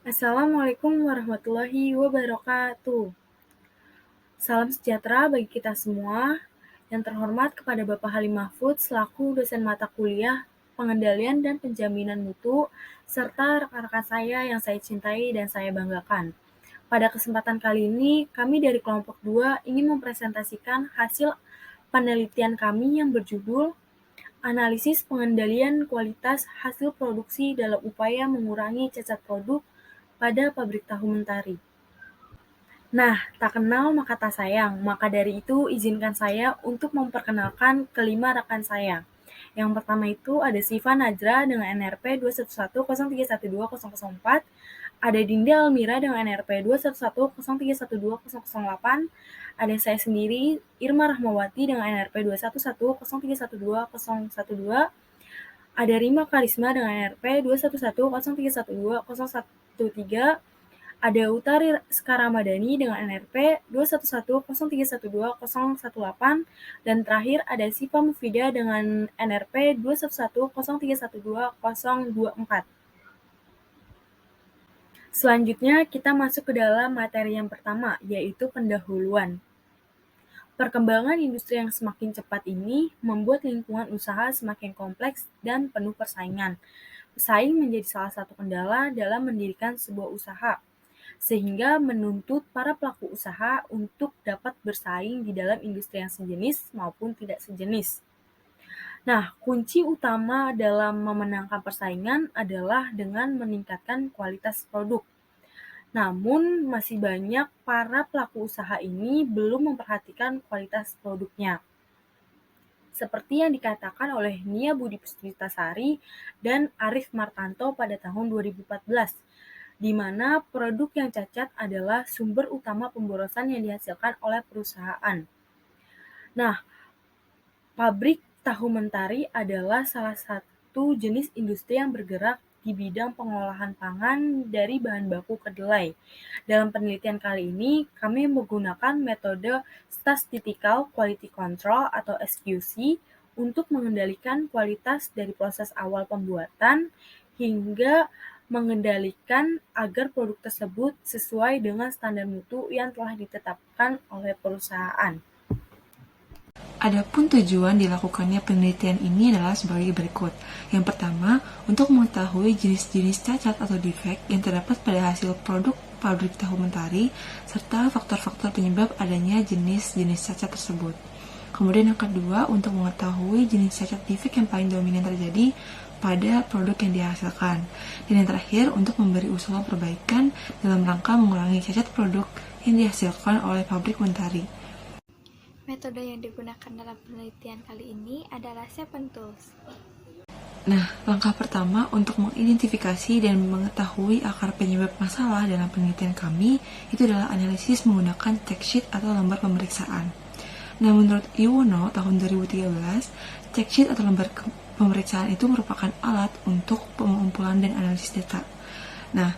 Assalamualaikum warahmatullahi wabarakatuh. Salam sejahtera bagi kita semua. Yang terhormat kepada Bapak Halim Mahfud selaku dosen mata kuliah Pengendalian dan Penjaminan Mutu, serta rekan-rekan saya yang saya cintai dan saya banggakan. Pada kesempatan kali ini, kami dari kelompok 2 ingin mempresentasikan hasil penelitian kami yang berjudul Analisis Pengendalian Kualitas Hasil Produksi dalam Upaya Mengurangi Cacat Produk pada Pabrik Tahu Mentari. Nah, tak kenal maka tak sayang, maka dari itu izinkan saya untuk memperkenalkan kelima rekan saya. Yang pertama itu ada Siva Najra dengan NRP 21103120004, ada Dinda Almira dengan NRP 21103120008, ada saya sendiri Irma Rahmawati dengan NRP 21103120012, ada Rima Karisma dengan NRP 21103120013, ada Utari Skaramadani dengan NRP 21103120018, dan terakhir ada Siva Mufida dengan NRP 21103120024. Selanjutnya kita masuk ke dalam materi yang pertama, yaitu pendahuluan. Perkembangan industri yang semakin cepat ini membuat lingkungan usaha semakin kompleks dan penuh persaingan. Pesaing menjadi salah satu kendala dalam mendirikan sebuah usaha, sehingga menuntut para pelaku usaha untuk dapat bersaing di dalam industri yang sejenis maupun tidak sejenis. Nah, kunci utama dalam memenangkan persaingan adalah dengan meningkatkan kualitas produk. Namun, masih banyak para pelaku usaha ini belum memperhatikan kualitas produknya. Seperti yang dikatakan oleh Nia Budi Puspitasari dan Arif Martanto pada tahun 2014, di mana produk yang cacat adalah sumber utama pemborosan yang dihasilkan oleh perusahaan. Nah, pabrik tahu mentari adalah salah satu jenis industri yang bergerak di bidang pengolahan pangan dari bahan baku kedelai. Dalam penelitian kali ini, kami menggunakan metode Statistical Quality Control atau SQC untuk mengendalikan kualitas dari proses awal pembuatan hingga mengendalikan agar produk tersebut sesuai dengan standar mutu yang telah ditetapkan oleh perusahaan. Adapun tujuan dilakukannya penelitian ini adalah sebagai berikut. Yang pertama, untuk mengetahui jenis-jenis cacat atau defek yang terdapat pada hasil produk pabrik tahu mentari, serta faktor-faktor penyebab adanya jenis-jenis cacat tersebut. Kemudian yang kedua, untuk mengetahui jenis cacat defek yang paling dominan terjadi pada produk yang dihasilkan. Dan yang terakhir, untuk memberi usulan perbaikan dalam rangka mengurangi cacat produk yang dihasilkan oleh pabrik mentari. Metode yang digunakan dalam penelitian kali ini adalah 7 tools. Nah, langkah pertama untuk mengidentifikasi dan mengetahui akar penyebab masalah dalam penelitian kami itu adalah analisis menggunakan check sheet atau lembar pemeriksaan. Nah, menurut Iwono tahun 2013, check sheet atau lembar pemeriksaan itu merupakan alat untuk pengumpulan dan analisis data. Nah,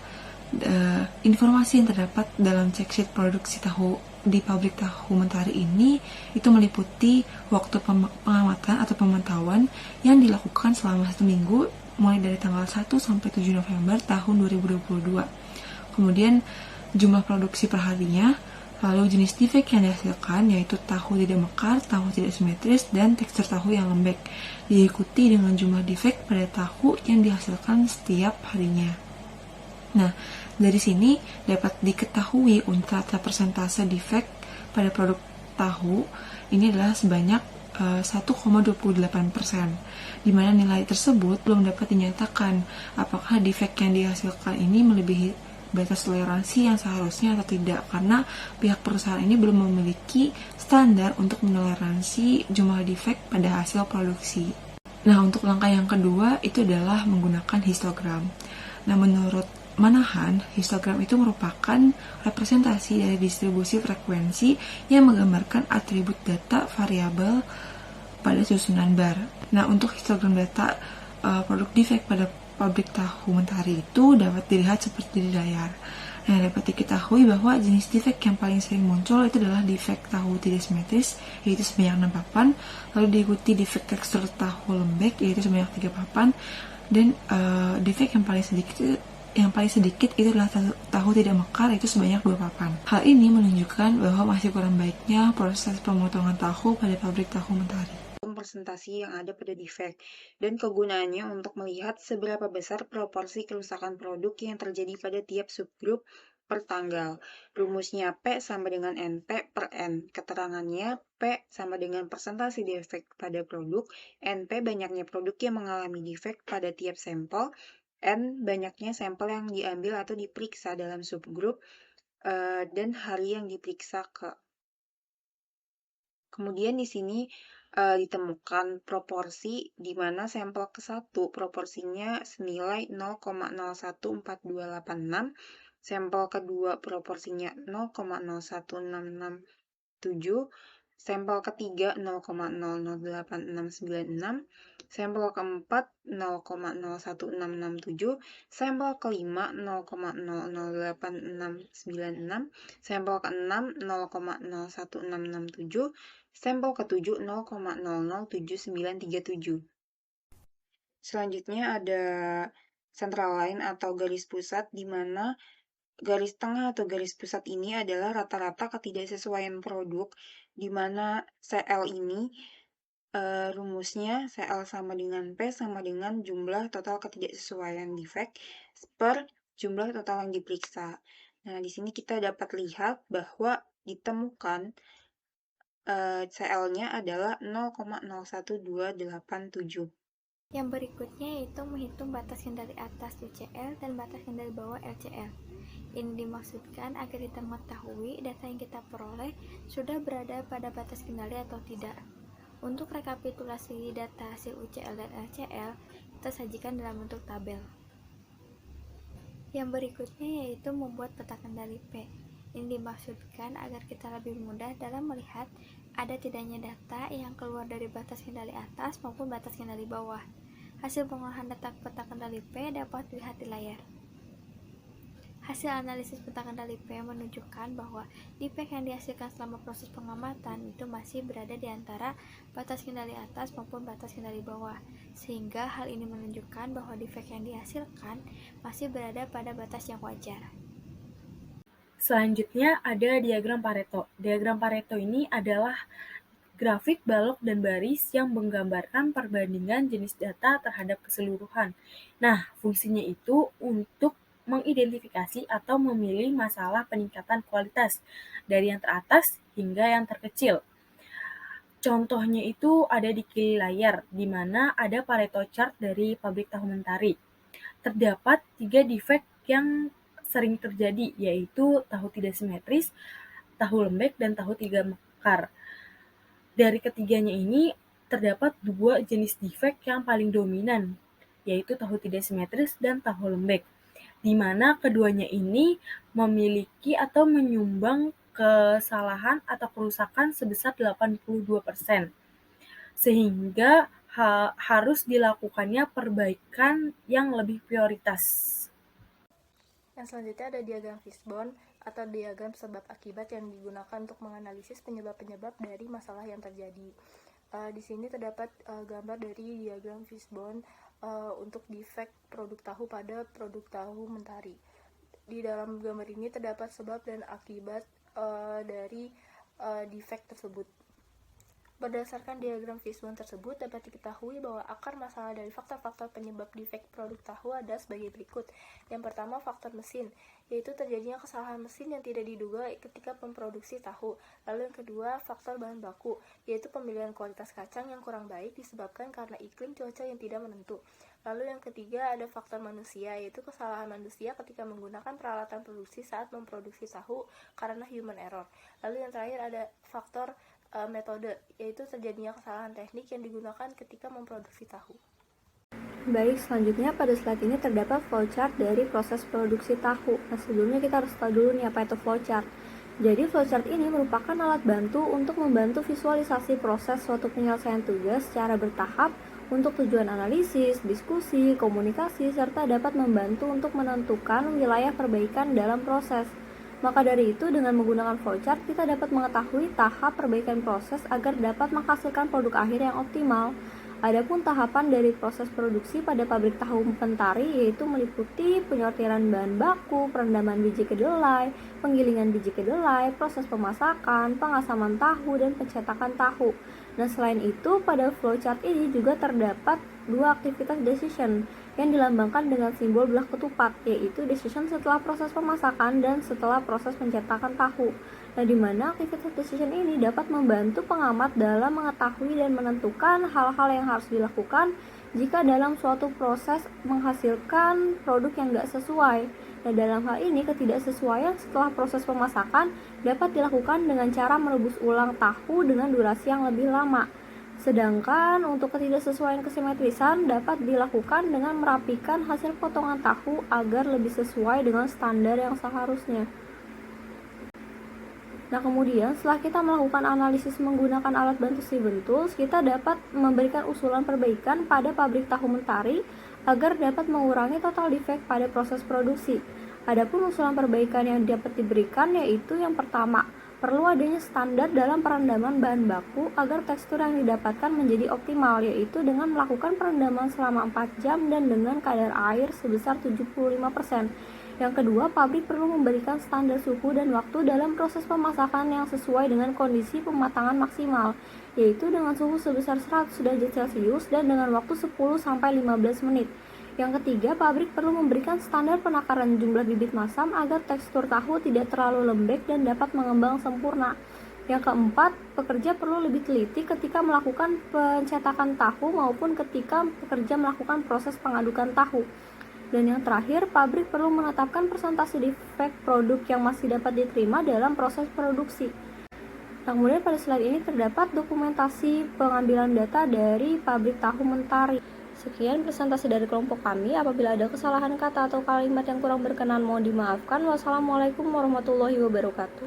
informasi yang terdapat dalam check sheet produksi tahu di pabrik tahu mentari ini itu meliputi waktu pengamatan atau pemantauan yang dilakukan selama 1 minggu mulai dari tanggal 1 sampai 7 November tahun 2022. Kemudian jumlah produksi perharinya, lalu jenis defek yang dihasilkan yaitu tahu tidak mekar, tahu tidak simetris, dan tekstur tahu yang lembek, diikuti dengan jumlah defek pada tahu yang dihasilkan setiap harinya. Nah, dari sini dapat diketahui untuk persentase defek pada produk tahu ini adalah sebanyak 1,28%, di mana nilai tersebut belum dapat dinyatakan apakah defek yang dihasilkan ini melebihi batas toleransi yang seharusnya atau tidak, karena pihak perusahaan ini belum memiliki standar untuk menoleransi jumlah defek pada hasil produksi. Nah, untuk langkah yang kedua itu adalah menggunakan histogram. Nah, menurut Manahan, histogram itu merupakan representasi dari distribusi frekuensi yang menggambarkan atribut data variabel pada susunan bar. Nah, untuk histogram data produk defek pada pabrik tahu mentari itu dapat dilihat seperti di layar. Nah, dapat diketahui bahwa jenis defek yang paling sering muncul itu adalah defek tahu tidak simetris, yaitu sebanyak 6 papan, lalu diikuti defek tekstur tahu lembek, yaitu sebanyak 3 papan, dan defek yang paling sedikit Yang paling sedikit itu adalah tahu tidak mekar, itu sebanyak 2 papan. Hal ini menunjukkan bahwa masih kurang baiknya proses pemotongan tahu pada pabrik tahu mentari. Presentasi yang ada pada defect dan kegunaannya untuk melihat seberapa besar proporsi kerusakan produk yang terjadi pada tiap subgrup per tanggal. Rumusnya P sama dengan NP per N. Keterangannya P sama dengan persentase defect pada produk, NP banyaknya produk yang mengalami defect pada tiap sampel, N banyaknya sampel yang diambil atau diperiksa dalam subgrup, dan hari yang diperiksa ke. Kemudian di sini ditemukan proporsi di mana sampel ke-1 proporsinya senilai 0,014286, sampel kedua proporsinya 0,01667, sampel ketiga 0,008696, sampel keempat 0,01667, sampel kelima 0,008696, sampel keenam 0,01667, sampel ketujuh 0,007937. Selanjutnya ada central line atau garis pusat, di mana garis tengah atau garis pusat ini adalah rata-rata ketidaksesuaian produk, di mana CL ini rumusnya CL sama dengan P sama dengan jumlah total ketidaksesuaian defect per jumlah total yang diperiksa. Nah, di sini kita dapat lihat bahwa ditemukan CL-nya adalah 0,01287. Yang berikutnya yaitu menghitung batas kendali atas UCL dan batas kendali bawah LCL. Ini dimaksudkan agar kita mengetahui data yang kita peroleh sudah berada pada batas kendali atau tidak. Untuk rekapitulasi data hasil UCL dan LCL, kita sajikan dalam bentuk tabel. Yang berikutnya yaitu membuat peta kendali P. Ini dimaksudkan agar kita lebih mudah dalam melihat ada tidaknya data yang keluar dari batas kendali atas maupun batas kendali bawah. Hasil pengolahan data peta kendali P dapat dilihat di layar. Hasil analisis peta kendali P menunjukkan bahwa defect yang dihasilkan selama proses pengamatan itu masih berada di antara batas kendali atas maupun batas kendali bawah, sehingga hal ini menunjukkan bahwa defect yang dihasilkan masih berada pada batas yang wajar. Selanjutnya ada diagram Pareto. Diagram Pareto ini adalah grafik balok dan baris yang menggambarkan perbandingan jenis data terhadap keseluruhan. Nah, fungsinya itu untuk mengidentifikasi atau memilih masalah peningkatan kualitas dari yang teratas hingga yang terkecil. Contohnya itu ada di kiri layar, di mana ada Pareto chart dari pabrik tahu mentari. Terdapat 3 defect yang sering terjadi, yaitu tahu tidak simetris, tahu lembek, dan tahu tidak mekar. Dari ketiganya ini, terdapat 2 jenis defect yang paling dominan, yaitu tahu tidak simetris dan tahu lembek, di mana keduanya ini memiliki atau menyumbang kesalahan atau kerusakan sebesar 82%, sehingga harus dilakukannya perbaikan yang lebih prioritas. Yang selanjutnya ada diagram Fishbone atau diagram sebab akibat yang digunakan untuk menganalisis penyebab-penyebab dari masalah yang terjadi. Di sini terdapat gambar dari diagram Fishbone untuk defect produk tahu pada produk tahu mentari. Di dalam gambar ini terdapat sebab dan akibat dari defect tersebut. Berdasarkan diagram Fishbone tersebut, dapat diketahui bahwa akar masalah dari faktor-faktor penyebab defect produk tahu ada sebagai berikut. Yang pertama, faktor mesin, yaitu terjadinya kesalahan mesin yang tidak diduga ketika memproduksi tahu. Lalu yang kedua, faktor bahan baku, yaitu pemilihan kualitas kacang yang kurang baik disebabkan karena iklim cuaca yang tidak menentu. Lalu yang ketiga, ada faktor manusia, yaitu kesalahan manusia ketika menggunakan peralatan produksi saat memproduksi tahu karena human error. Lalu yang terakhir ada faktor metode, yaitu terjadinya kesalahan teknik yang digunakan ketika memproduksi tahu. Baik, selanjutnya pada slide ini terdapat flowchart dari proses produksi tahu. Nah, sebelumnya kita harus tahu dulu nih apa itu flowchart. Jadi flowchart ini merupakan alat bantu untuk membantu visualisasi proses suatu penyelesaian tugas secara bertahap untuk tujuan analisis, diskusi, komunikasi, serta dapat membantu untuk menentukan wilayah perbaikan dalam proses. Maka dari itu, dengan menggunakan flowchart, kita dapat mengetahui tahap perbaikan proses agar dapat menghasilkan produk akhir yang optimal. Adapun tahapan dari proses produksi pada pabrik tahu Mentari yaitu meliputi penyortiran bahan baku, perendaman biji kedelai, penggilingan biji kedelai, proses pemasakan, pengasaman tahu, dan pencetakan tahu. Nah, selain itu, pada flowchart ini juga terdapat dua aktivitas decision yang dilambangkan dengan simbol belah ketupat, yaitu decision setelah proses pemasakan dan setelah proses pencetakan tahu. Nah, di mana aktivitas decision ini dapat membantu pengamat dalam mengetahui dan menentukan hal-hal yang harus dilakukan jika dalam suatu proses menghasilkan produk yang tidak sesuai. Nah, dalam hal ini ketidaksesuaian setelah proses pemasakan dapat dilakukan dengan cara merebus ulang tahu dengan durasi yang lebih lama. Sedangkan untuk ketidaksesuaian kesimetrisan dapat dilakukan dengan merapikan hasil potongan tahu agar lebih sesuai dengan standar yang seharusnya. Nah, kemudian setelah kita melakukan analisis menggunakan alat bantu Steven Tools, kita dapat memberikan usulan perbaikan pada pabrik tahu Mentari agar dapat mengurangi total defect pada proses produksi. Adapun usulan perbaikan yang dapat diberikan yaitu yang pertama, perlu adanya standar dalam perendaman bahan baku agar tekstur yang didapatkan menjadi optimal, yaitu dengan melakukan perendaman selama 4 jam dan dengan kadar air sebesar 75%. Yang kedua, pabrik perlu memberikan standar suhu dan waktu dalam proses pemasakan yang sesuai dengan kondisi pematangan maksimal, yaitu dengan suhu sebesar 100 derajat Celcius dan dengan waktu 10-15 menit. Yang ketiga, pabrik perlu memberikan standar penakaran jumlah bibit masam agar tekstur tahu tidak terlalu lembek dan dapat mengembang sempurna. Yang keempat, pekerja perlu lebih teliti ketika melakukan pencetakan tahu maupun ketika pekerja melakukan proses pengadukan tahu. Dan yang terakhir, pabrik perlu menetapkan persentase defect produk yang masih dapat diterima dalam proses produksi. Nah, kemudian pada slide ini terdapat dokumentasi pengambilan data dari pabrik tahu Mentari. Sekian presentasi dari kelompok kami. Apabila ada kesalahan kata atau kalimat yang kurang berkenan mohon dimaafkan. Wassalamualaikum warahmatullahi wabarakatuh.